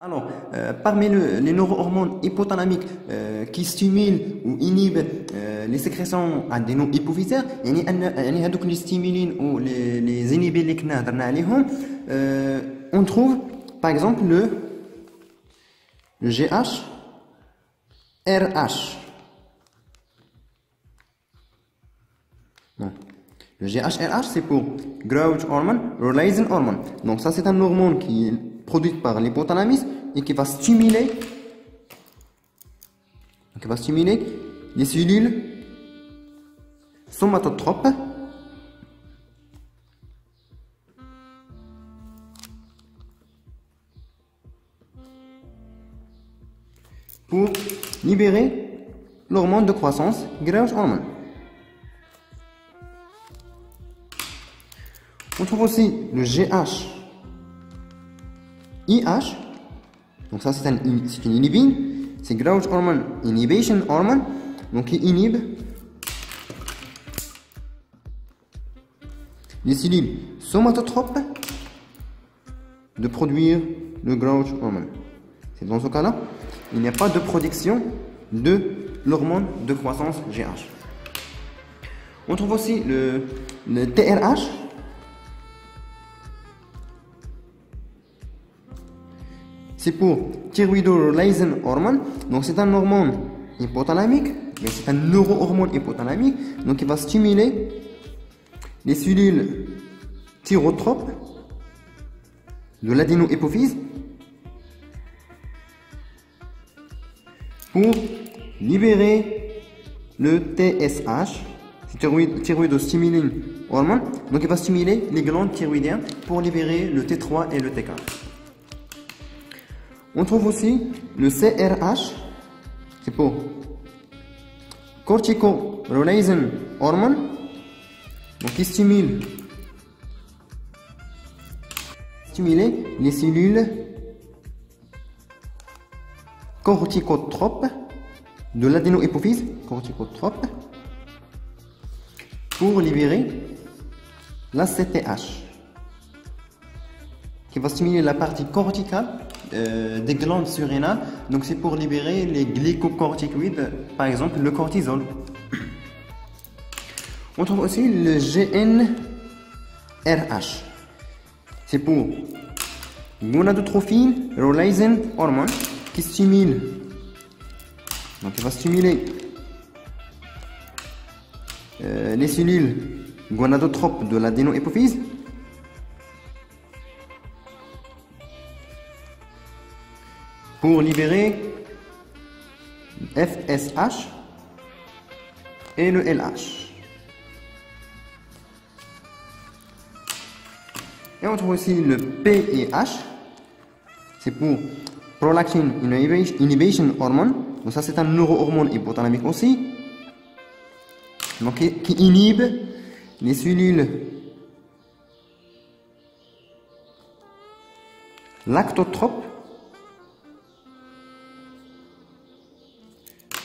Alors, parmi les neurohormones hypothalamiques qui stimulent ou inhibent les sécrétions adéno-hypophysaires, يعني هذوك les stimulines ou les inhibés اللي كنا هضرنا عليهم, on trouve par exemple le GHRH. Bon. Le GHRH, c'est pour Growth Hormone Releasing Hormone. Donc ça, c'est un hormone qui est produit par l'hypothalamus et qui va stimuler les cellules somatotropes pour libérer l'hormone de croissance, Growth Hormone. On trouve aussi le GHIH. Donc ça, c'est une inhibine. C'est Growth Hormone Inhibition Hormone. Donc il inhibe les cellules somatotropes de produire le Growth Hormone. C'est dans ce cas-là, il n'y a pas de production de l'hormone de croissance GH. On trouve aussi le TRH. C'est pour Thyroid-Releasing Hormone. Donc c'est un hormone hypothalamique, mais c'est un neurohormone hypothalamique. Donc il va stimuler les cellules thyrotropes de l'adéno-hypophyse pour libérer le TSH, c'est Thyroid-Stimulating Hormone. Donc il va stimuler les glandes thyroïdiennes pour libérer le T3 et le T4. On trouve aussi le CRH, c'est pour Cortico-Releasing Hormone, donc qui stimule les cellules corticotropes de l'adéno-hypophyse, pour libérer la CTH, qui va stimuler la partie corticale des glandes surrénales. Donc c'est pour libérer les glycocorticoïdes, par exemple le cortisol. On trouve aussi le GnRH, c'est pour Gonadotrophine Releasing Hormone, qui stimule, donc il va stimuler les cellules gonadotropes de l'adéno-hypophyse pour libérer FSH et le LH. Et on trouve aussi le PEH, c'est pour Prolactin Inhibition Hormone. Donc ça, c'est un neurohormone hypothalamique aussi, donc qui inhibe les cellules lactotropes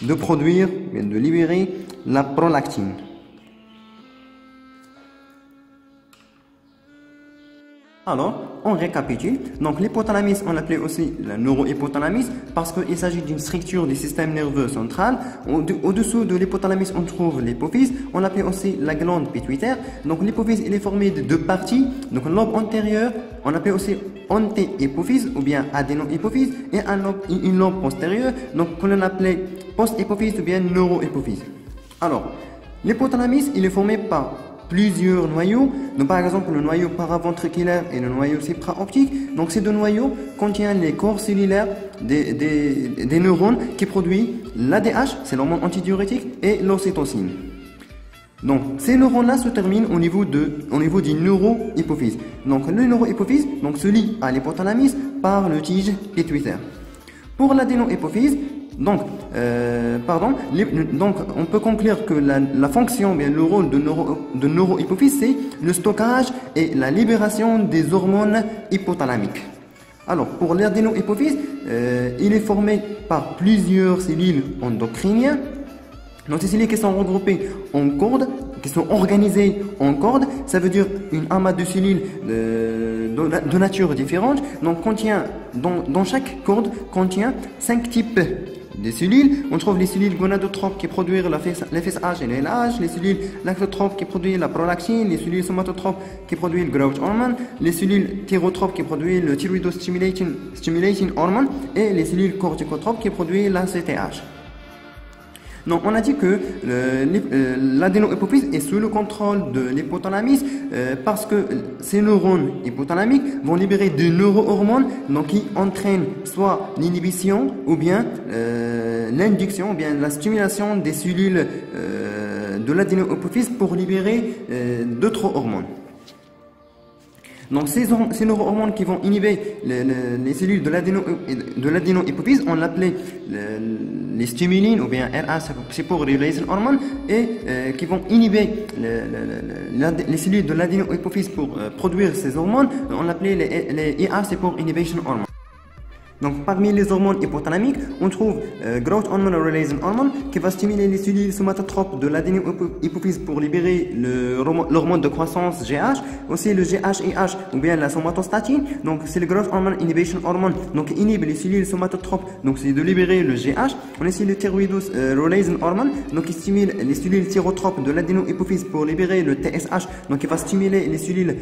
de produire, de libérer la prolactine. Alors, on récapitule. Donc, l'hypothalamus, on l'appelait aussi le neurohypothalamus parce qu'il s'agit d'une structure du système nerveux central. Au-dessous de l'hypothalamus, on trouve l'hypophyse. On l'appelait aussi la glande pituitaire. Donc, l'hypophyse, il est formé de deux parties. Donc, un lobe antérieur, on l'appelait aussi anté-hypophyse ou bien adéno-hypophyse, et une lobe postérieure, donc qu'on appelait post-hypophyse ou bien neurohypophyse. Alors, l'hypothalamus, il est formé par plusieurs noyaux. Donc, par exemple, le noyau paraventriculaire et le noyau supraoptique. Donc, ces deux noyaux contiennent les corps cellulaires des neurones qui produisent l'ADH, c'est l'hormone antidiurétique, et l'ocytocine. Donc, ces neurones-là se terminent au niveau du neurohypophyse. Donc, le neurohypophyse se lie à l'hypothalamus par le tige pituitaire. Pour l'adéno-hypophyse, donc on peut conclure que la fonction, bien le rôle de neurohypophyse, c'est le stockage et la libération des hormones hypothalamiques. Alors, pour l'adéno-hypophyse, il est formé par plusieurs cellules endocriniennes. Donc, ces cellules qui sont regroupées en cordes qui sont organisées en cordes. Ça veut dire une amas de cellules de nature différente. Donc, dans chaque corde contient 5 types de cellules. On trouve les cellules gonadotropes qui produisent les FSH et les LH, les cellules lactotropes qui produisent la prolactine, les cellules somatotropes qui produisent le growth hormone, les cellules thyrotropes qui produisent le thyroid stimulating hormone et les cellules corticotropes qui produisent la CTH. Donc, on a dit que l'adéno-hypophyse est sous le contrôle de l'hypothalamus parce que ces neurones hypothalamiques vont libérer des neurohormones donc qui entraînent soit l'inhibition ou bien l'induction ou bien la stimulation des cellules de l'adéno-hypophyse pour libérer d'autres hormones. Donc ces neurohormones qui vont inhiber les cellules de l'adéno-hypophyse, on l'appelait les stimulines ou bien RH, c'est pour releasing hormone, et qui vont inhiber les cellules de l'adéno-hypophyse pour produire ces hormones, on l'appelait les IH, c'est pour inhibition hormone. Donc, parmi les hormones hypothalamiques, on trouve growth hormone releasing hormone qui va stimuler les cellules somatotropes de l'adéno-hypophyse pour libérer l'hormone de croissance GH, aussi le GHIH ou bien la somatostatine. Donc, c'est le growth hormone inhibition hormone, donc inhibe les cellules somatotropes, donc c'est de libérer le GH. On a aussi le thyroid releasing hormone, donc qui stimule les cellules thyrotropes de l'adéno-hypophyse pour libérer le TSH, donc qui va stimuler les cellules,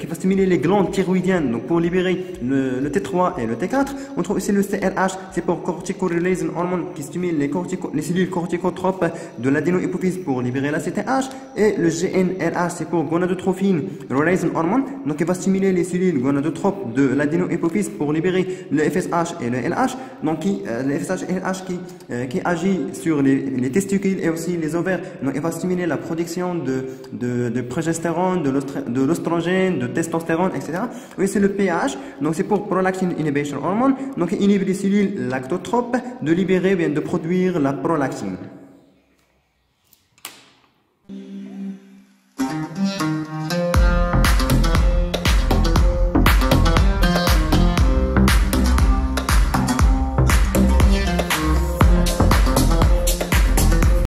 qui va stimuler les glandes thyroïdiennes, donc pour libérer le T3 et le T4. On trouve aussi le CRH, c'est pour cortico-releasing hormone qui stimule les cellules corticotropes de l'adéno-hypophyse pour libérer la CTH. Et le GnRH, c'est pour gonadotrophine releasing hormone, donc il va stimuler les cellules gonadotropes de l'adéno-hypophyse pour libérer le FSH et le LH. Donc le FSH et le LH qui agit sur les testicules et aussi les ovaires. Donc il va stimuler la production de progestérone, de l'oestrogène, de testostérone, etc. Oui, c'est le pH, donc c'est pour prolactin inhibition hormone. Donc, il inhibe les cellules lactotropes de libérer, bien de produire la prolactine.